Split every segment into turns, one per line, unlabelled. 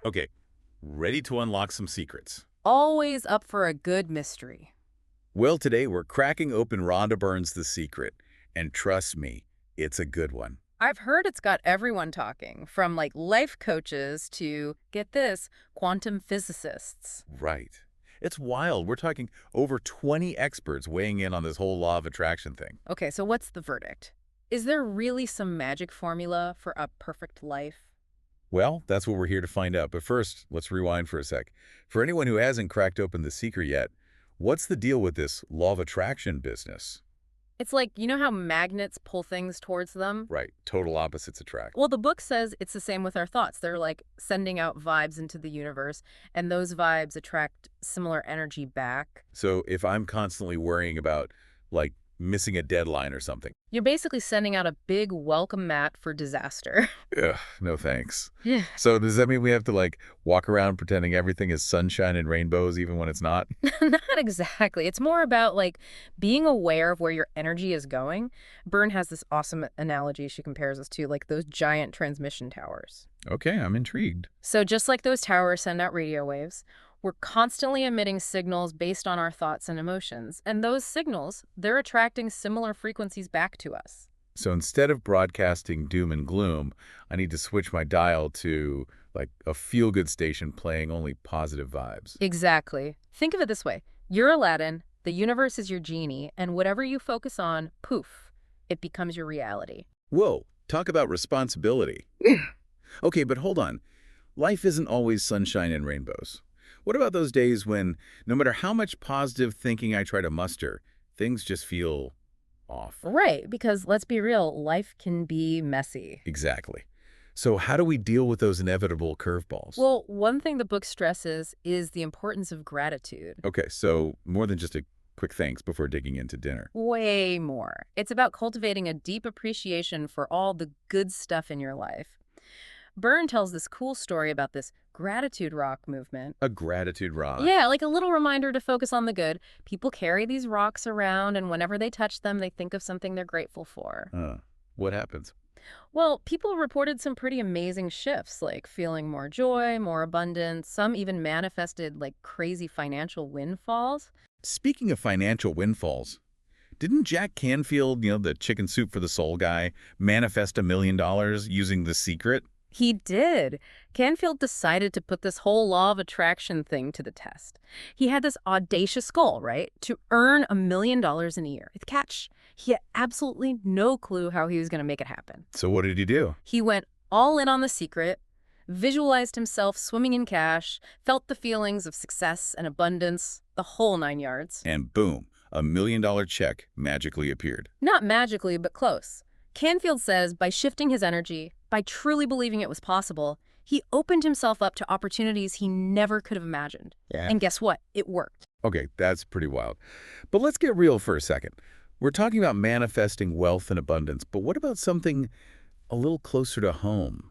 Okay, ready to unlock some secrets.
Always up for a good mystery.
Well, today we're cracking open Rhonda Byrne's The Secret. And trust me, it's a good one.
I've heard it's got everyone talking, from like life coaches to, get this, quantum physicists.
Right. It's wild. We're talking over 20 experts weighing in on this whole law of attraction thing.
Okay, so what's the verdict? Is there really some magic formula for a perfect life?
Well, that's what we're here to find out. But first, let's rewind for a sec. For anyone who hasn't cracked open The Secret yet, what's the deal with this law of attraction business?
It's like, you know how magnets pull things towards them?
Right. Total opposites attract.
Well, the book says it's the same with our thoughts. They're like sending out vibes into the universe, and those vibes attract similar energy back.
So if I'm constantly worrying about, like, missing a deadline or something,
You're basically sending out a big welcome mat for disaster.
ugh, no thanks.
Yeah.
So does that mean we have to, like, walk around pretending everything is sunshine and rainbows even when it's not?
Not exactly. It's more about like being aware of where your energy is going. Byrne has this awesome analogy she compares us to, like those giant transmission towers.
Okay, I'm intrigued.
So just like those towers send out radio waves, we're constantly emitting signals based on our thoughts and emotions. And those signals, they're attracting similar frequencies back to us.
So instead of broadcasting doom and gloom, I need to switch my dial to, like, a feel-good station playing only positive vibes.
Exactly. Think of it this way. You're Aladdin, the universe is your genie, and whatever you focus on, poof, it becomes your reality.
Whoa, talk about responsibility. Okay, but hold on. Life isn't always sunshine and rainbows. What about those days when, no matter how much positive thinking I try to muster, things just feel off?
Right, because let's be real, life can be messy.
Exactly. So how do we deal with those inevitable curveballs?
Well, one thing the book stresses is the importance of gratitude.
Okay, so more than just a quick thanks before digging into dinner.
Way more. It's about cultivating a deep appreciation for all the good stuff in your life. Byrne tells this cool story about this gratitude rock movement.
A gratitude rock.
Yeah, like a little reminder to focus on the good. People carry these rocks around, and whenever they touch them, they think of something they're grateful for.
What happens?
Well, people reported some pretty amazing shifts, like feeling more joy, more abundance. Some even manifested like crazy financial windfalls.
Speaking of financial windfalls, didn't Jack Canfield, the chicken soup for the soul guy, manifest $1 million using The Secret?
He did. Canfield decided to put this whole law of attraction thing to the test. He had this audacious goal, right? To earn $1 million in a year. The catch, he had absolutely no clue how he was going to make it happen.
So what did he do?
He went all in on The Secret, visualized himself swimming in cash, felt the feelings of success and abundance, the whole 9 yards.
And boom, $1 million check magically appeared.
Not magically, but close. Canfield says by shifting his energy, by truly believing it was possible, he opened himself up to opportunities he never could have imagined.
Yeah.
And guess what? It worked.
Okay, that's pretty wild. But let's get real for a second. We're talking about manifesting wealth and abundance, but what about something a little closer to home?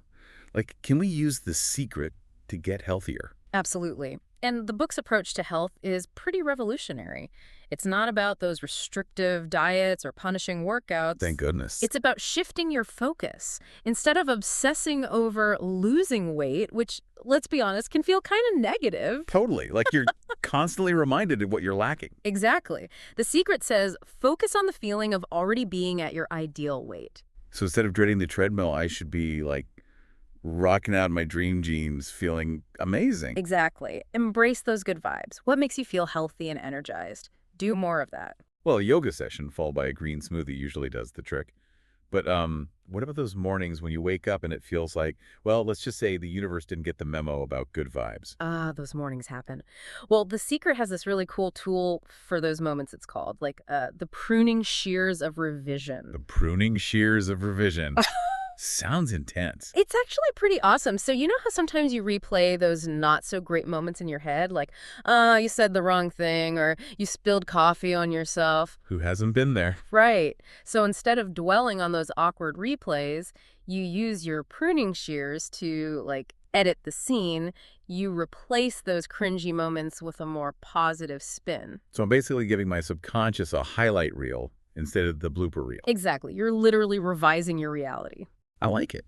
Like, can we use The Secret to get healthier?
Absolutely. And the book's approach to health is pretty revolutionary. It's not about those restrictive diets or punishing workouts.
Thank goodness.
It's about shifting your focus. Instead of obsessing over losing weight, which, let's be honest, can feel kind of negative.
Totally. Like you're constantly reminded of what you're lacking.
Exactly. The Secret says focus on the feeling of already being at your ideal weight.
So instead of dreading the treadmill, I should be, like, rocking out in my dream jeans, feeling amazing.
Exactly. Embrace those good vibes. What makes you feel healthy and energized? Do more of that.
Well, a yoga session followed by a green smoothie usually does the trick. But what about those mornings when you wake up and it feels like, well, let's just say the universe didn't get the memo about good vibes?
Ah, those mornings happen. Well, The Secret has this really cool tool for those moments, it's called, like the pruning shears of revision.
The pruning shears of revision. Sounds intense.
It's actually pretty awesome. So you know how sometimes you replay those not so great moments in your head? Like, you said the wrong thing or you spilled coffee on yourself.
Who hasn't been there?
Right. So instead of dwelling on those awkward replays, you use your pruning shears to like edit the scene. You replace those cringy moments with a more positive spin.
So I'm basically giving my subconscious a highlight reel instead of the blooper reel.
Exactly. You're literally revising your reality.
I like it.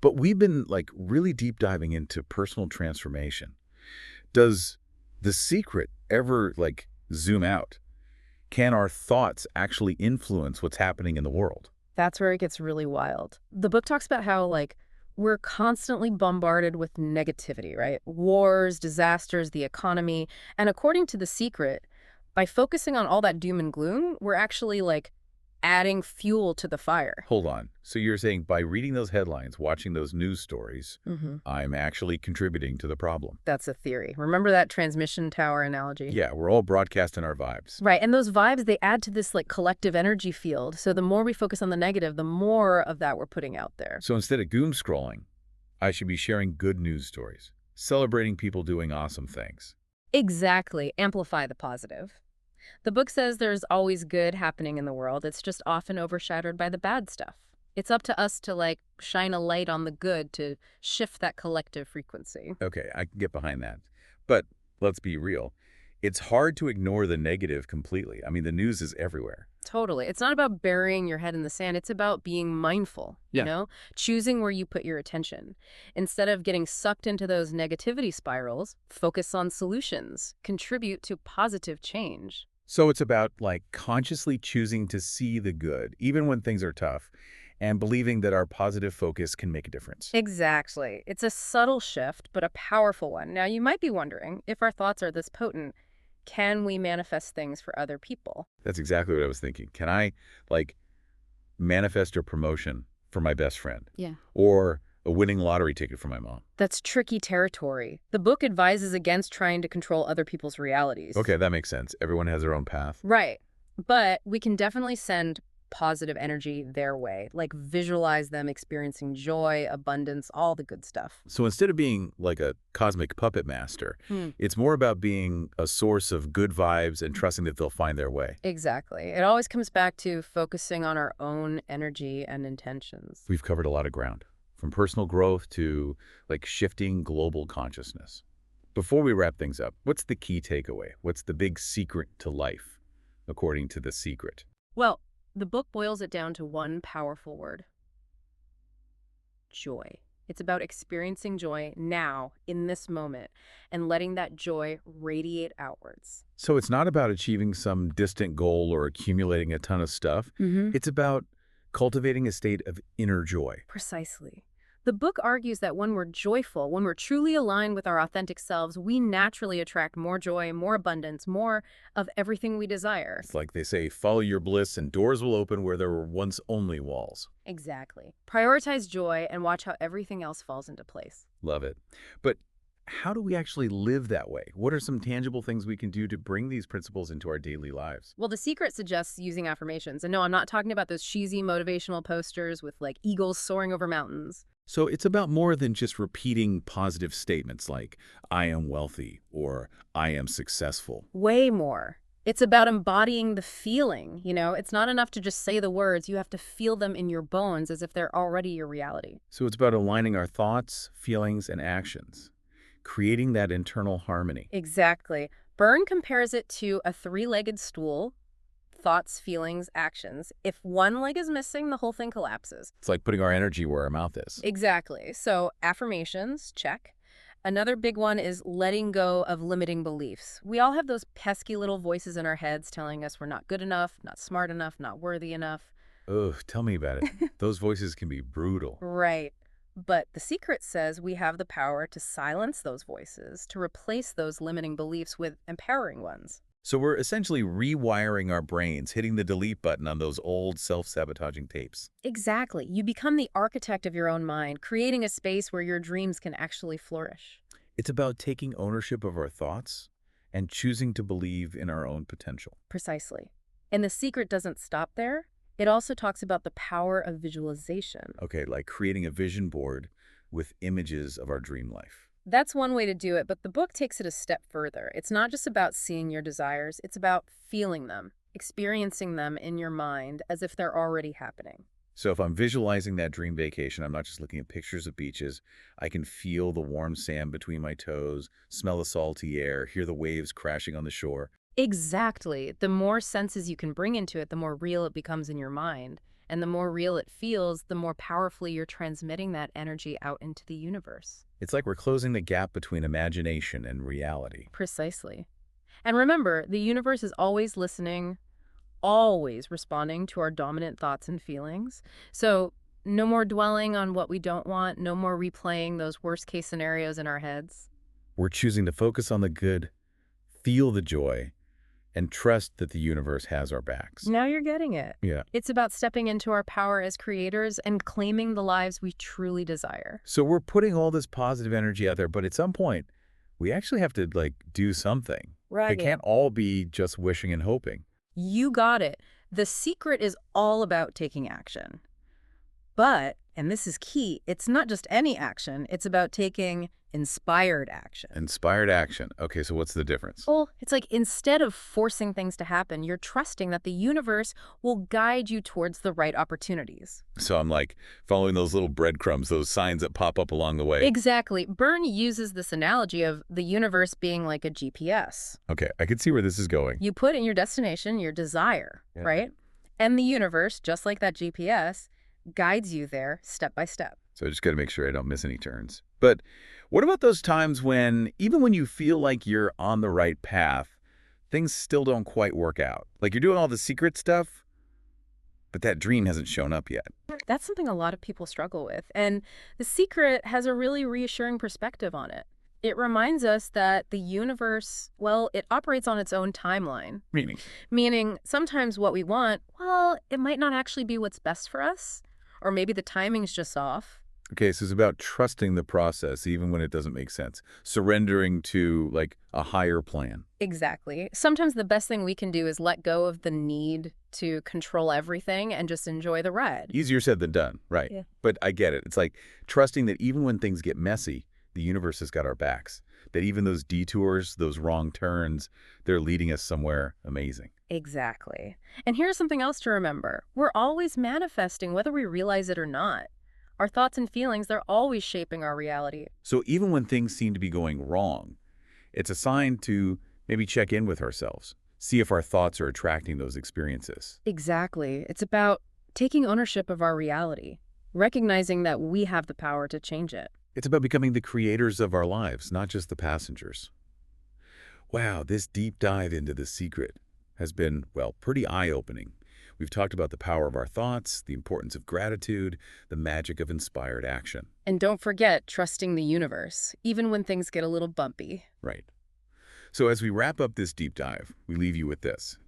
But we've been like really deep diving into personal transformation. Does The Secret ever like zoom out? Can our thoughts actually influence what's happening in the world?
That's where it gets really wild. The book talks about how, like, we're constantly bombarded with negativity, right? Wars, disasters, the economy. And according to The Secret, by focusing on all that doom and gloom, we're actually, like, adding fuel to the fire.
Hold on. So you're saying by reading those headlines, watching those news stories,
hmm
I'm actually contributing to the problem.
That's a theory. Remember that transmission tower analogy?
Yeah, we're all broadcasting our vibes.
Right, and those vibes, they add to this, like, collective energy field. So the more we focus on the negative, the more of that we're putting out there.
So instead of doom scrolling, I should be sharing good news stories, celebrating people doing awesome things.
Exactly. Amplify the positive. The book says there's always good happening in the world. It's just often overshadowed by the bad stuff. It's up to us to, like, shine a light on the good to shift that collective frequency.
Okay, I can get behind that. But let's be real. It's hard to ignore the negative completely. I mean, the news is everywhere.
Totally. It's not about burying your head in the sand. It's about being mindful,
Yeah.
choosing where you put your attention. Instead of getting sucked into those negativity spirals, focus on solutions, contribute to positive change.
So it's about like consciously choosing to see the good, even when things are tough, and believing that our positive focus can make a difference.
Exactly. It's a subtle shift, but a powerful one. Now, you might be wondering, if our thoughts are this potent, can we manifest things for other people?
That's exactly what I was thinking. Can I like manifest a promotion for my best friend
Yeah.
or a winning lottery ticket for my mom?
That's tricky territory. The book advises against trying to control other people's realities.
Okay, that makes sense. Everyone has their own path.
Right. But we can definitely send positive energy their way, like visualize them experiencing joy, abundance, all the good stuff.
So instead of being like a cosmic puppet master, it's more about being a source of good vibes and trusting that they'll find their way.
Exactly. It always comes back to focusing on our own energy and intentions.
We've covered a lot of ground, from personal growth to like shifting global consciousness. Before we wrap things up, what's the key takeaway? What's the big secret to life, according to The Secret?
Well, the book boils it down to one powerful word: joy. It's about experiencing joy now, in this moment, and letting that joy radiate outwards.
So it's not about achieving some distant goal or accumulating a ton of stuff. It's about cultivating a state of inner joy.
Precisely. The book argues that when we're joyful, when we're truly aligned with our authentic selves, we naturally attract more joy, more abundance, more of everything we desire.
It's like they say, follow your bliss and doors will open where there were once only walls.
Exactly. Prioritize joy and watch how everything else falls into place.
Love it. But how do we actually live that way? What are some tangible things we can do to bring these principles into our daily lives?
Well, The Secret suggests using affirmations. And no, I'm not talking about those cheesy motivational posters with, like, eagles soaring over mountains.
So it's about more than just repeating positive statements like, I am wealthy or I am successful.
Way more. It's about embodying the feeling, It's not enough to just say the words. You have to feel them in your bones as if they're already your reality.
So it's about aligning our thoughts, feelings, and actions, creating that internal harmony.
Exactly. Byrne compares it to a three-legged stool: thoughts, feelings, actions. If one leg is missing, the whole thing collapses.
It's like putting our energy where our mouth is.
Exactly. So affirmations, check. Another big one is letting go of limiting beliefs. We all have those pesky little voices in our heads telling us we're not good enough, not smart enough, not worthy enough.
Ugh, tell me about it. Those voices can be brutal.
Right. But The Secret says we have the power to silence those voices, to replace those limiting beliefs with empowering ones.
So we're essentially rewiring our brains, hitting the delete button on those old self-sabotaging tapes.
Exactly. You become the architect of your own mind, creating a space where your dreams can actually flourish.
It's about taking ownership of our thoughts and choosing to believe in our own potential.
Precisely. And The Secret doesn't stop there. It also talks about the power of visualization.
Okay, like creating a vision board with images of our dream life.
That's one way to do it, but the book takes it a step further. It's not just about seeing your desires, it's about feeling them, experiencing them in your mind as if they're already happening.
So if I'm visualizing that dream vacation, I'm not just looking at pictures of beaches. I can feel the warm sand between my toes, smell the salty air, hear the waves crashing on the shore.
Exactly. The more senses you can bring into it, the more real it becomes in your mind. And the more real it feels, the more powerfully you're transmitting that energy out into the universe.
It's like we're closing the gap between imagination and reality.
Precisely. And remember, the universe is always listening, always responding to our dominant thoughts and feelings. So no more dwelling on what we don't want, no more replaying those worst case scenarios in our heads.
We're choosing to focus on the good, feel the joy, and trust that the universe has our backs.
Now you're getting it.
Yeah.
It's about stepping into our power as creators and claiming the lives we truly desire.
So we're putting all this positive energy out there, but at some point, we actually have to, do something. It can't all be just wishing and hoping.
You got it. The secret is all about taking action. But, and this is key, it's not just any action, it's about taking inspired action.
Inspired action. Okay, so what's the difference?
Well, it's like instead of forcing things to happen, you're trusting that the universe will guide you towards the right opportunities.
So I'm following those little breadcrumbs, those signs that pop up along the way.
Exactly. Byrne uses this analogy of the universe being like a GPS.
Okay, I can see where this is going.
You put in your destination, your desire,
Yeah.
right? And the universe, just like that GPS, guides you there step by step.
So I just got to make sure I don't miss any turns. But what about those times when, even when you feel like you're on the right path, things still don't quite work out? Like you're doing all the secret stuff, but that dream hasn't shown up yet.
That's something a lot of people struggle with. And The Secret has a really reassuring perspective on it. It reminds us that the universe, well, it operates on its own timeline. Meaning sometimes what we want, well, it might not actually be what's best for us. Or maybe the timing's just off.
Okay, so it's about trusting the process even when it doesn't make sense. Surrendering to, a higher plan.
Exactly. Sometimes the best thing we can do is let go of the need to control everything and just enjoy the ride.
Easier said than done, right?
Yeah.
But I get it. It's like trusting that even when things get messy, the universe has got our backs. That even those detours, those wrong turns, they're leading us somewhere amazing.
Exactly. And here's something else to remember. We're always manifesting whether we realize it or not. Our thoughts and feelings, they're always shaping our reality.
So even when things seem to be going wrong, it's a sign to maybe check in with ourselves, see if our thoughts are attracting those experiences.
Exactly. It's about taking ownership of our reality, recognizing that we have the power to change it.
It's about becoming the creators of our lives, not just the passengers. Wow, this deep dive into The Secret has been, pretty eye-opening. We've talked about the power of our thoughts, the importance of gratitude, the magic of inspired action.
And don't forget trusting the universe, even when things get a little bumpy.
Right. So as we wrap up this deep dive, we leave you with this.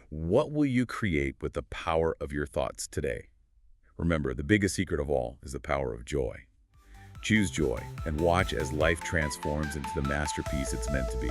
What will you create with the power of your thoughts today? Remember, the biggest secret of all is the power of joy. Choose joy and watch as life transforms into the masterpiece it's meant to be.